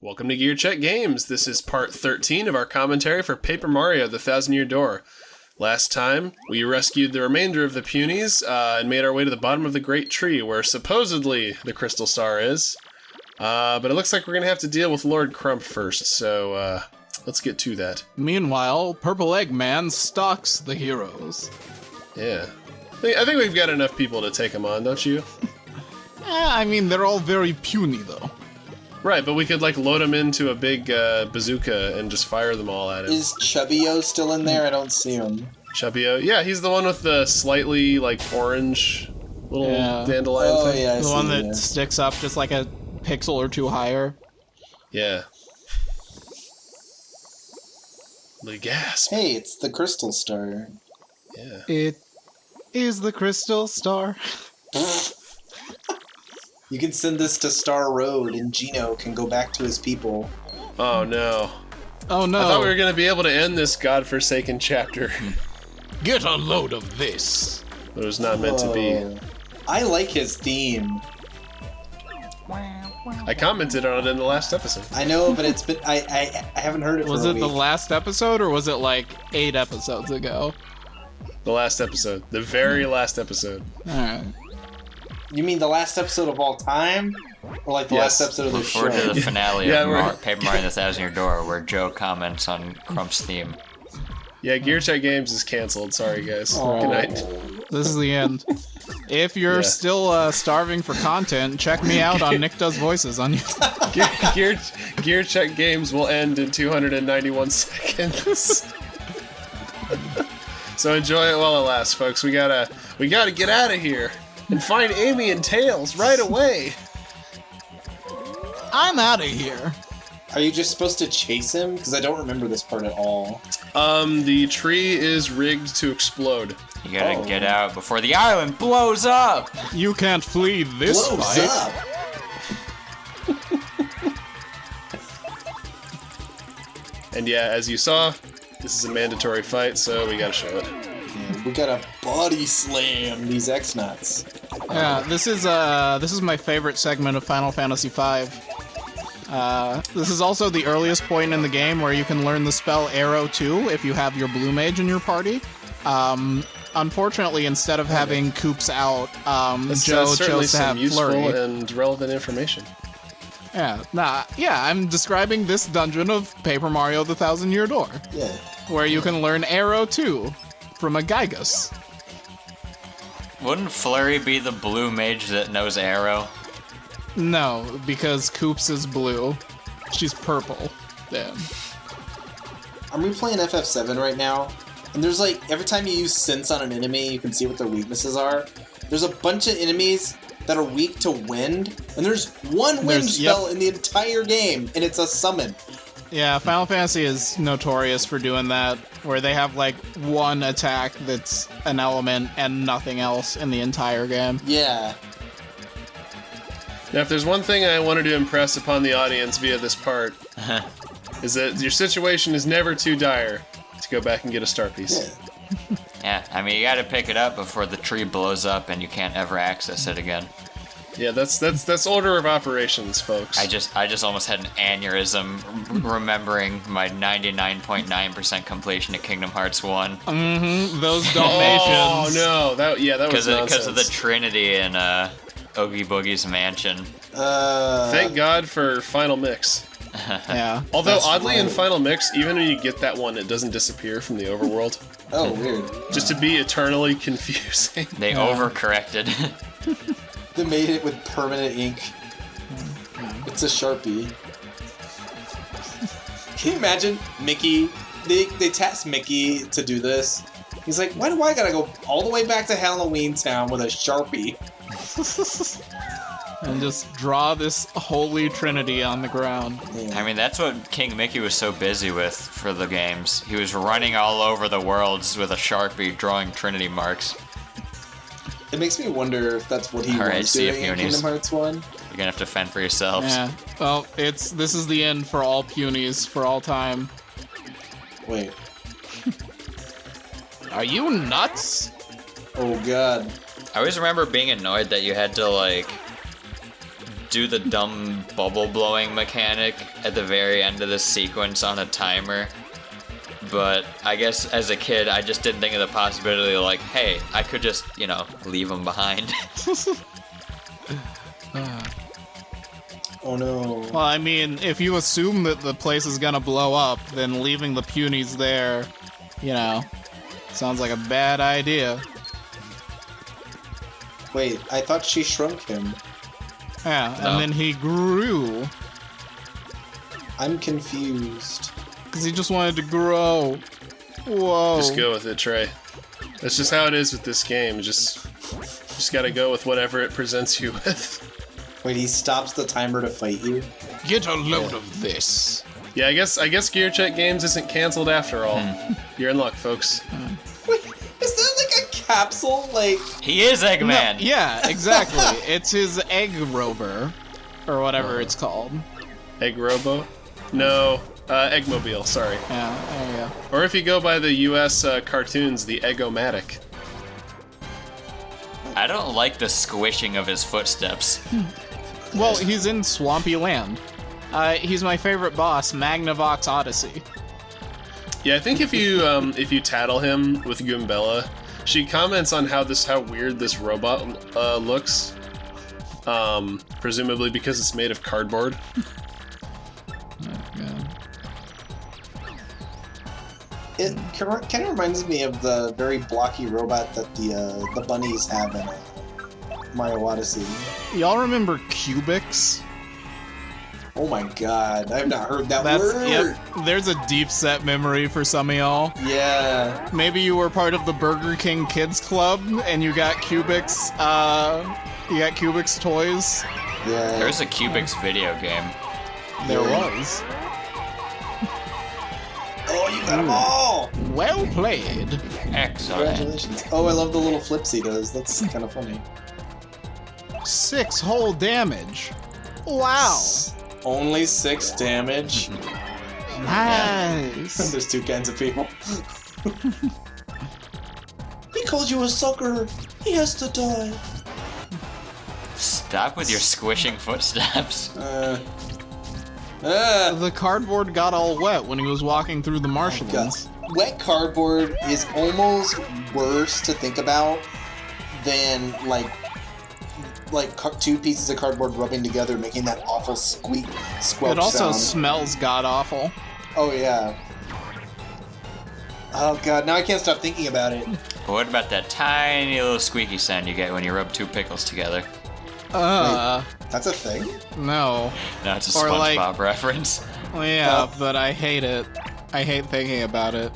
Welcome to GearCheckGames. This is part 13 of our commentary for Paper Mario: The Thousand-Year Door. Last time, we rescued the remainder of the Punies and made our way to the bottom of the Great Tree, where supposedly the Crystal Star is. But it looks like we're going to have to deal with Lord Crump first, so let's get to that. Meanwhile, Purple Eggman stalks the heroes. Yeah. I think we've got enough people to take them on, don't you? I mean, they're all very puny, though. Right, but we could, load them into a big bazooka and just fire them all at him. Is Chubbio still in there? I don't see him. Chubbio? Yeah, he's the one with the slightly, orange little dandelion thing. Yeah, the one that sticks up just like a pixel or two higher. Yeah. The gasp. Hey, it's the Crystal Star. Yeah. It is the Crystal Star. You can send this to Star Road, and Gino can go back to his people. Oh, no. Oh, no. I thought we were going to be able to end this godforsaken chapter. Get a load of this. But it was not meant to be. I like his theme. I commented on it in the last episode. I know, but it's been... I haven't heard it Was for a it week. the last episode, or was it 8 episodes ago? The last episode. The very last episode. Alright. You mean the last episode of all time? Or the Yes. last episode of the Look show? forward to the finale Yeah, of Paper Mario: The Thousand-Year Door, where Joe comments on Crump's theme. Yeah, GearCheckGames is canceled. Sorry, guys. Oh. Good night. This is the end. If you're Yeah. still starving for content, check me out on Nick Does Voices on YouTube. GearCheckGames will end in 291 seconds. So enjoy it while it lasts, folks. We gotta get out of here and find Amy and Tails right away. I'm out of here. Are you just supposed to chase him? Because I don't remember this part at all. The tree is rigged to explode. You gotta get out before the island blows up! You can't flee this Blows fight. up! And yeah, as you saw, this is a mandatory fight, so we gotta show it. Man, we gotta body slam these X-Nuts. Yeah, this is my favorite segment of Final Fantasy V. This is also the earliest point in the game where you can learn the spell Arrow 2 if you have your Blue Mage in your party. Unfortunately, instead of having Koops out, Joe certainly chose to have some useful Flurry. and relevant information. I'm describing this dungeon of Paper Mario: The Thousand-Year Door, Yeah. where you can learn Arrow 2 from a Gygus. Wouldn't Flurry be the blue mage that knows Arrow? No, because Koops is blue. She's purple. Damn. Are we playing FF7 right now? And there's every time you use Sense on an enemy, you can see what their weaknesses are. There's a bunch of enemies that are weak to wind, and there's one wind spell in the entire game, and it's a summon. Yeah, Final Fantasy is notorious for doing that, where they have one attack that's an element and nothing else in the entire game. Yeah. Now, if there's one thing I wanted to impress upon the audience via this part, is that your situation is never too dire to go back and get a star piece. Yeah, I mean, you gotta pick it up before the tree blows up and you can't ever access it again. Yeah, that's order of operations, folks. I just almost had an aneurysm remembering my 99.9% completion of Kingdom Hearts 1. Those Dalmatians. Oh no, that was nonsense. Because of the Trinity in Oogie Boogie's mansion. Thank God for Final Mix. Yeah. Although That's oddly in right. Final Mix, even when you get that one, it doesn't disappear from the overworld. Oh, weird. Just to be eternally confusing. They overcorrected. They made it with permanent ink. It's a Sharpie. Can you imagine Mickey? They tasked Mickey to do this. He's like, why do I gotta go all the way back to Halloween Town with a Sharpie? And just draw this holy trinity on the ground. I mean, that's what King Mickey was so busy with for the games. He was running all over the worlds with a Sharpie drawing Trinity marks. It makes me wonder if that's what he All right, was see you, doing in Punies. Kingdom Hearts 1. You're gonna have to fend for yourselves. Yeah. Well, this is the end for all punies for all time. Wait. Are you nuts? Oh, God. I always remember being annoyed that you had to, do the dumb bubble blowing mechanic at the very end of the sequence on a timer. But I guess as a kid, I just didn't think of the possibility like, hey, I could just, leave them behind. Oh no. Well, I mean, if you assume that the place is gonna blow up, then leaving the punies there, sounds like a bad idea. Wait, I thought she shrunk him. Yeah, No. and then he grew, I'm confused. because he just wanted to grow. Whoa. Just go with it, Trey. That's just how it is with this game. Just gotta go with whatever it presents you with. Wait, he stops the timer to fight you? Get a load of this. Yeah, I guess GearCheckGames isn't canceled after all. You're in luck, folks. Wait, is that like a capsule? Like, He is Eggman. Yeah, exactly. It's his egg rover, or whatever it's called. Egg Robo? No, Eggmobile, sorry. Yeah, there you go. Or if you go by the US cartoons, the Eggomatic. I don't like the squishing of his footsteps. Well, he's in Swampy Land. He's my favorite boss, Magnavox Odyssey. Yeah, I think if you tattle him with Goombella, she comments on how weird this robot looks. Presumably because it's made of cardboard. it kind of reminds me of the very blocky robot that the bunnies have in Mario Odyssey. Y'all remember Cubics? Oh my god, I've not heard that word. Yep. There's a deep set memory for some of y'all. Yeah. Maybe you were part of the Burger King Kids Club and you got Cubics. You got Cubics toys. Yeah. There's a Cubics video game. There was. Oh, you got them all! Well played. Excellent. Congratulations. Oh, I love the little flips he does. That's kind of funny. 6 whole damage. Wow. Only 6 damage. Nice. There's 2 kinds of people. He called you a sucker. He has to die. Stop with your squishing footsteps. The cardboard got all wet when he was walking through the God. marshlands. Wet cardboard is almost worse to think about than like 2 pieces of cardboard rubbing together, making that awful squelch It also sound. smells god awful. Oh yeah. Oh god, now I can't stop thinking about it. But what about that tiny little squeaky sound you get when you rub 2 pickles together? That's a thing? No. No, it's a Or SpongeBob like- reference. Well, yeah, Oh. but I hate it. I hate thinking about it.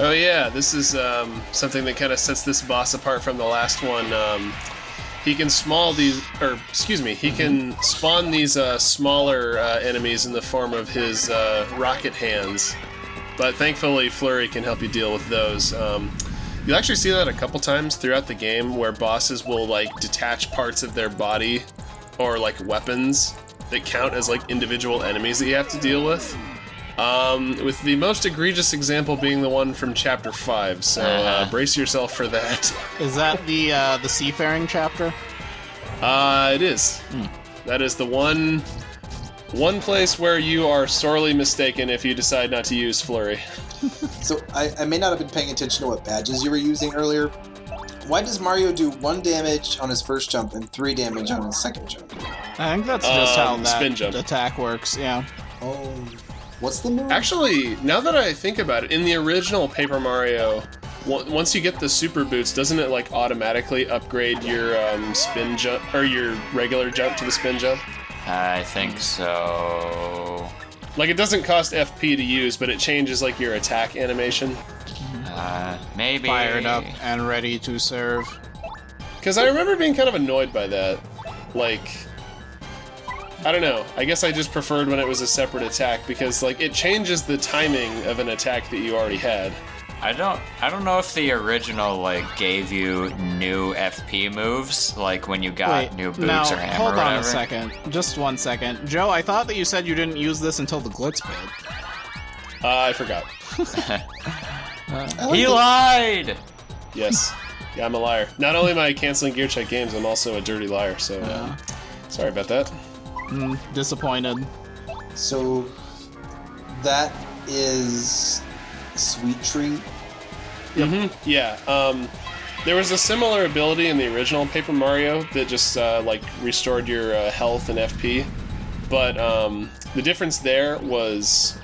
Oh yeah, this is something that kind of sets this boss apart from the last one. He can spawn these smaller enemies in the form of his rocket hands, but thankfully Flurry can help you deal with those. You'll actually see that a couple times throughout the game, where bosses will like detach parts of their body or like weapons that count as like individual enemies that you have to deal with. With the most egregious example being the one from Chapter 5, so brace yourself for that. Is that the seafaring chapter? It is. That is the one place where you are sorely mistaken if you decide not to use Flurry. So I may not have been paying attention to what badges you were using earlier. Why does Mario do 1 damage on his first jump and 3 damage on his second jump? I think that's just how spin that jump. attack works, yeah. Oh, what's the move? Actually, now that I think about it, in the original Paper Mario, once you get the super boots, doesn't it like automatically upgrade your spin jump or your regular jump to the spin jump? I think so. Like it doesn't cost FP to use, but it changes like your attack animation. Maybe. Fired up and ready to serve. Because I remember being kind of annoyed by that. Like, I don't know. I guess I just preferred when it was a separate attack because like it changes the timing of an attack that you already had. I don't know if the original like gave you new FP moves, like when you got new boots now, or hammer hold or whatever. on a second. Just 1 second. Joe, I thought that you said you didn't use this until the Glitz bit. I forgot. I like He the- lied. Yes. Yeah, I'm a liar. Not only am I canceling GearCheckGames, I'm also a dirty liar, so sorry about that. Disappointed. So that is Sweet Treat. Mm-hmm. Yeah. There was a similar ability in the original Paper Mario that just like restored your health and FP, but the difference there was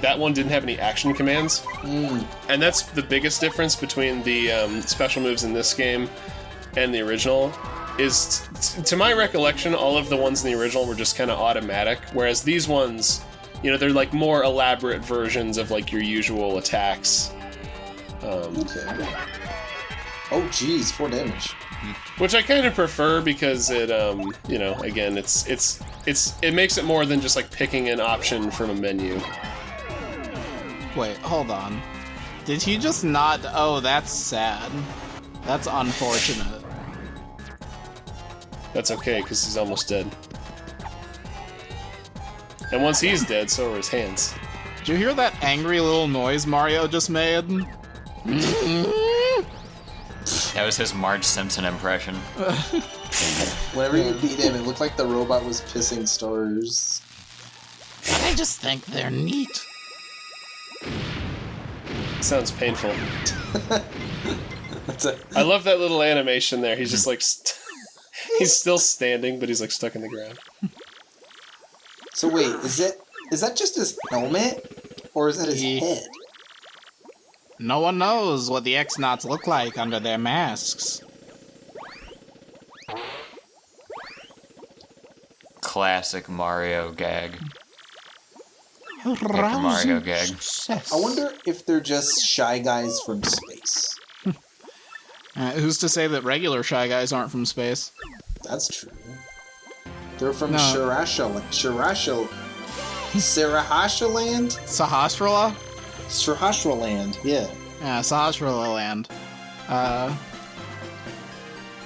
that one didn't have any action commands, and that's the biggest difference between the special moves in this game and the original. Is to my recollection, all of the ones in the original were just kind of automatic, whereas these ones, you know, they're like more elaborate versions of like your usual attacks. Okay. Oh, geez, 4 damage. Which I kind of prefer because it, you know, again, it makes it more than just like picking an option from a menu. Wait, hold on. Did he just not? Oh, that's sad. That's unfortunate. That's okay, because he's almost dead. And once he's dead, so are his hands. Did you hear that angry little noise Mario just made? That was his Marge Simpson impression. Whenever you beat him, it looked like the robot was pissing stars. I just think they're neat. Sounds painful. That's a, I love that little animation there. He's just like, he's still standing, but he's like stuck in the ground. so wait, is that just his helmet? Or is that his head? No one knows what the X-Nauts look like under their masks. Classic Mario gag. Paper Mario gag. I wonder if they're just Shy Guys from space. Who's to say that regular Shy Guys aren't from space? That's true. They're from No. Sriracha land? Sahasrara? Sriracha land, yeah. Yeah, Sahasrara Land.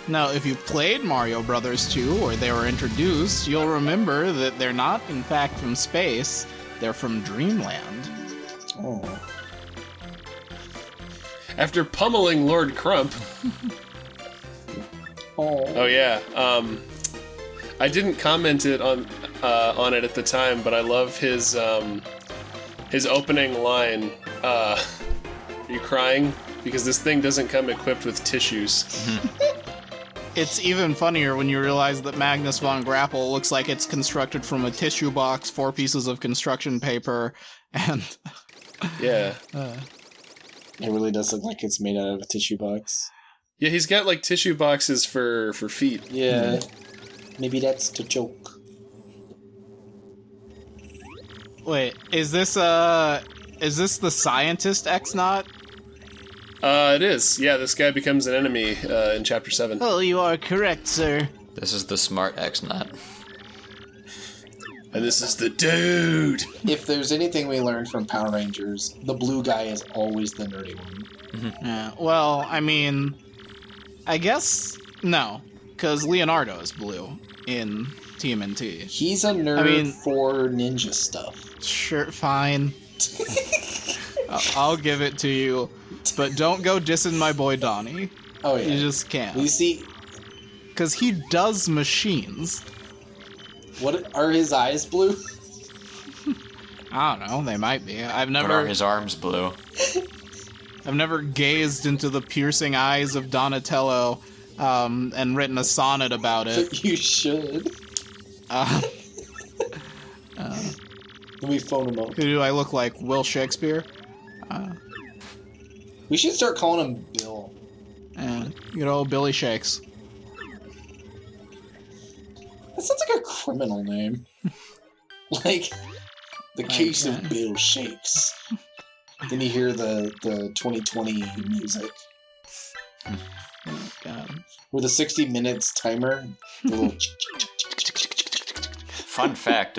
Now, if you played Mario Brothers 2, or they were introduced, you'll remember that they're not, in fact, from space. They're from Dreamland. Oh. After pummeling Lord Crump. Oh yeah. I didn't comment it on it at the time, but I love his opening line. Are you crying? Because this thing doesn't come equipped with tissues. It's even funnier when you realize that Magnus von Grapple looks like it's constructed from a tissue box, 4 pieces of construction paper, and... Yeah. It really does look like it's made out of a tissue box. Yeah, he's got like tissue boxes for feet. Yeah. Maybe that's the joke. Wait, is this the scientist X-Naut? It is. Yeah, this guy becomes an enemy in Chapter 7. Oh, you are correct, sir. This is the smart X-Naut. And this is the dude! If there's anything we learned from Power Rangers, the blue guy is always the nerdy one. Yeah, well, I mean, I guess no, because Leonardo is blue in TMNT. He's a nerd for ninja stuff. Sure, fine. I'll give it to you, but don't go dissing my boy Donnie. Oh yeah. You just can't. You see, Because he does machines. what are his eyes blue? I don't know, they might be. But are his arms blue? I've never gazed into the piercing eyes of Donatello and written a sonnet about it. You should. Let me phone him up. Who do I look like? Will Shakespeare? We should start calling him Bill. Good old Billy Shakes. That sounds like a criminal name. Like, the case of Bill Shakes. Then you hear the 2020 music. Oh, God. With a 60 minutes timer. The little Fun fact,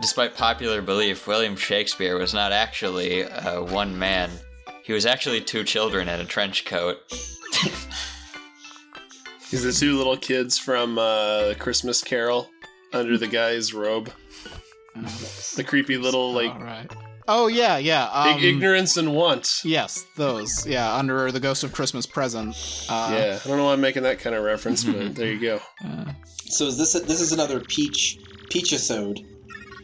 despite popular belief, William Shakespeare was not actually one man. He was actually 2 children in a trench coat. He's the 2 little kids from Christmas Carol under the guy's robe. The creepy little, like, All right. Oh, yeah. Ignorance and Want. Yes, those. Yeah, under the Ghost of Christmas Present. Yeah, I don't know why I'm making that kind of reference, but there you go. So is this another Peach-isode?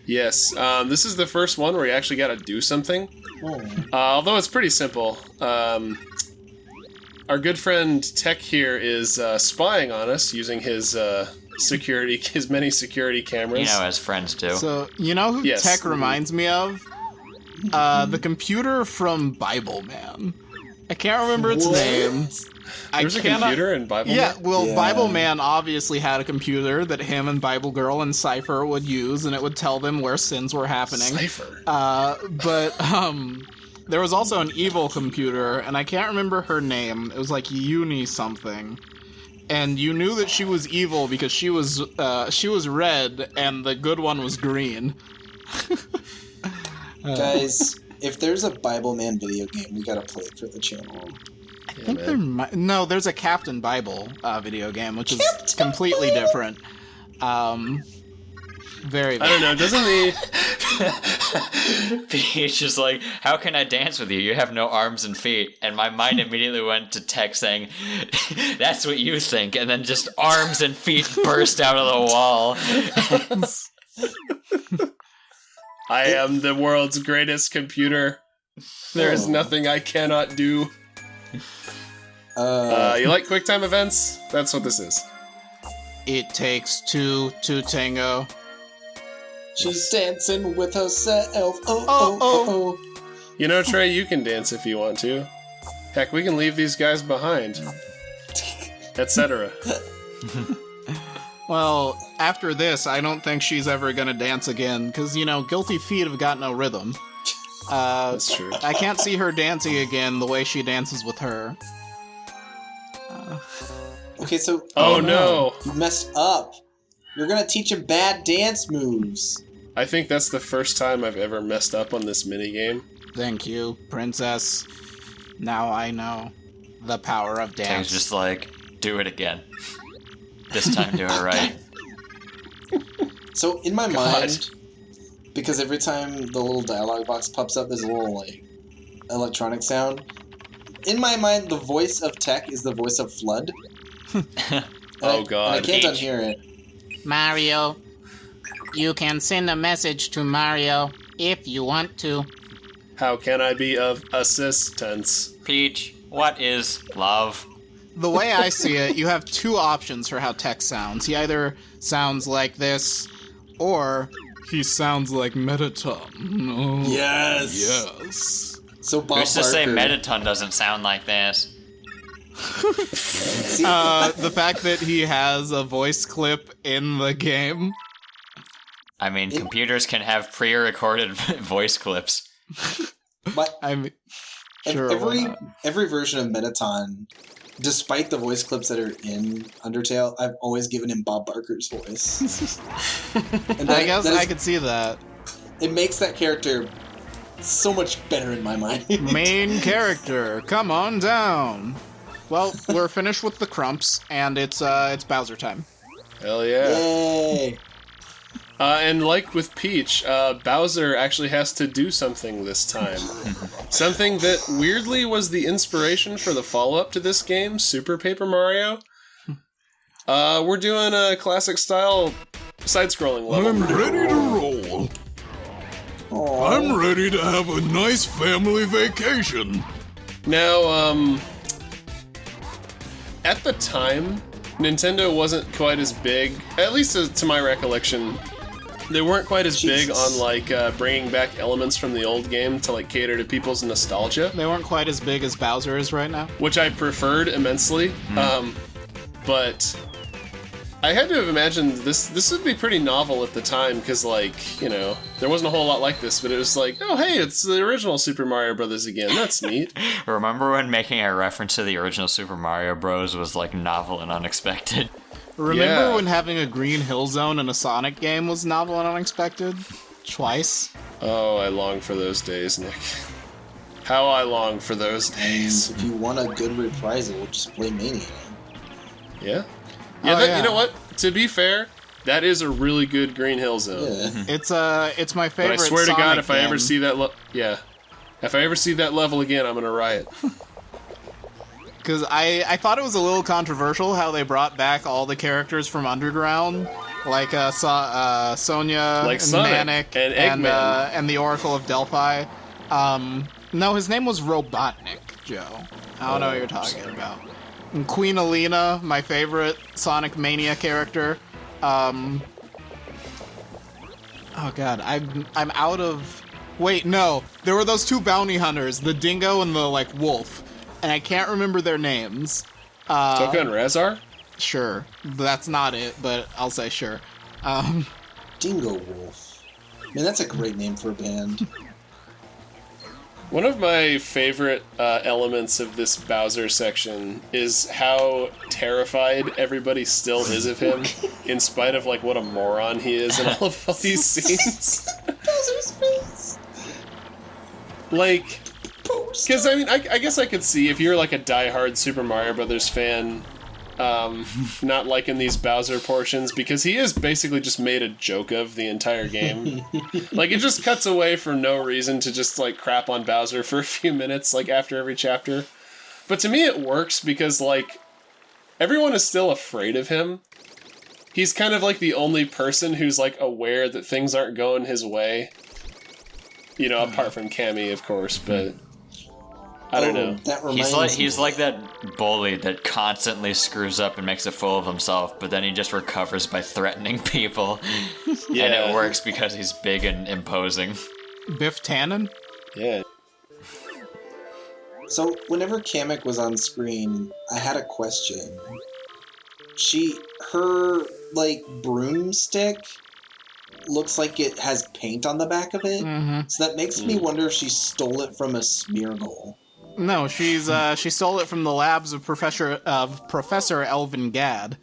Yes, this is the first one where you actually got to do something. Oh. Although it's pretty simple. Our good friend Tech here is spying on us using his many security cameras. You know, as friends do. So, you know who Yes. Tech reminds me of? The computer from Bible Man. I can't remember its name. There's a computer in Bible Yeah, Man? well, Bible Man obviously had a computer that him and Bible Girl and Cypher would use, and it would tell them where sins were happening. Cypher. But there was also an evil computer, and I can't remember her name. It was like Uni something. And you knew that she was evil because she was red, and the good one was green. Guys, if there's a Bible Man video game, we gotta play it for the channel. I think there's a Captain Bible video game, which is completely different. Very. I don't know, doesn't the... Peach is like, how can I dance with you? You have no arms and feet. And my mind immediately went to Tech saying, that's what you think. And then just arms and feet burst out of the wall. I am the world's greatest computer. There is nothing I cannot do. You like QuickTime events? That's what this is. It takes two to tango. She's dancing with herself. Oh. You know, Trey, you can dance if you want to. Heck, we can leave these guys behind. Etc. Well, after this, I don't think she's ever gonna dance again, because, you know, guilty feet have got no rhythm. That's true. I can't see her dancing again the way she dances with her. Okay, so... Oh no! You messed up. You're gonna teach him bad dance moves. I think that's the first time I've ever messed up on this minigame. Thank you, princess. Now I know the power of Tang's dance. just like, do it again. This time do it right. So, in my mind, because every time the little dialogue box pops up, there's a little, like, electronic sound. In my mind, the voice of Tech is the voice of Flood. Oh god. And I can't unhear it. Mario, you can send a message to Mario if you want to. How can I be of assistance? Peach, what is love? The way I see it, you have two options for how Tech sounds. He either sounds like this, or he sounds like Mettaton. Oh, Yes! yes. So Bob Who's to say Barker- Mettaton doesn't sound like this? The fact that he has a voice clip in the game. I mean, computers can have pre-recorded voice clips. But I mean, and sure, why not? every version of Mettaton, despite the voice clips that are in Undertale, I've always given him Bob Barker's voice. And I guess that is- I could see that. It makes that character so much better in my mind. Main character, come on down. Well, we're finished with the Crumps, and it's Bowser time. Hell yeah. Yay! And like with Peach, Bowser actually has to do something this time. Something that weirdly was the inspiration for the follow-up to this game, Super Paper Mario. We're doing a classic style side-scrolling level. I'm ready to roll. Aw. I'm ready to have a nice family vacation. Now, at the time, Nintendo wasn't quite as big, at least to my recollection. They weren't quite as big Jesus. on, like, bringing back elements from the old game to, like, cater to people's nostalgia, They weren't quite as big as Bowser is right now. which I preferred immensely. But I had to have imagined this would be pretty novel at the time, because, like, you know, there wasn't a whole lot like this, but it was like, oh, hey, it's the original Super Mario Brothers again. That's neat. Remember when making a reference to the original Super Mario Bros. Was like novel and unexpected? Remember Yeah. when having a Green Hill Zone in a Sonic game was novel and unexpected? Twice. Oh, I long for those days, Nick. How I long for those days. If you want a good reprisal, just play Mania. Yeah. Oh, Yeah, yeah. You know what? To be fair, That is a really good Green Hill Zone. Yeah. It's my favorite. But I swear to God, if I ever game. see that, if I ever see that level again, I'm gonna riot. Because I thought it was a little controversial how they brought back all the characters from Underground, like Sonya, Like and Sonic Manic, and and, Eggman. and the Oracle of Delphi. No, his name was Robotnik, Joe. I don't know what you're talking about. And Queen Alina, my favorite Sonic Mania character. Oh god, I'm out of... Wait, no. There were those two bounty hunters, the dingo and the, wolf. And I can't remember their names. Toka and Razar? Sure. That's not it, but I'll say sure. Dingo Wolf. Man, that's a great name for a band. One of my favorite elements of this Bowser section is how terrified everybody still is of him, in spite of what a moron he is in all of these scenes. Bowser's face! Because, I guess I could see if you're a diehard Super Mario Brothers fan, not liking these Bowser portions, because he is basically just made a joke of the entire game. It just cuts away for no reason to just, crap on Bowser for a few minutes, after every chapter. But to me it works because, everyone is still afraid of him. He's kind of the only person who's, aware that things aren't going his way. Apart from Cammy, of course, but... I don't know. That reminds He's like that bully that constantly screws up and makes a fool of himself, but then he just recovers by threatening people. Yeah. And it works because he's big and imposing. Biff Tannen? Yeah. So, whenever Kamek was on screen, I had a question. Her broomstick looks like it has paint on the back of it. Mm-hmm. So that makes me wonder if she stole it from a Smeargle. No, she stole it from the labs of Professor Elvin Gadd.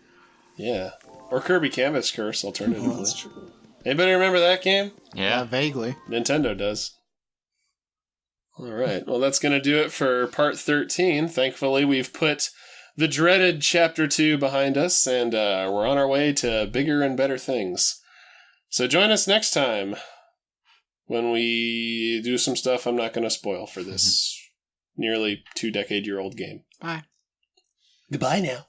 Yeah. Or Kirby Canvas Curse, alternatively. Oh, that's true. Anybody remember that game? Yeah. Vaguely. Nintendo does. Alright, well that's gonna do it for part 13. Thankfully, we've put the dreaded Chapter 2 behind us, and we're on our way to bigger and better things. So join us next time when we do some stuff I'm not gonna spoil for this nearly 2-decade-year-old game. Bye. Goodbye now.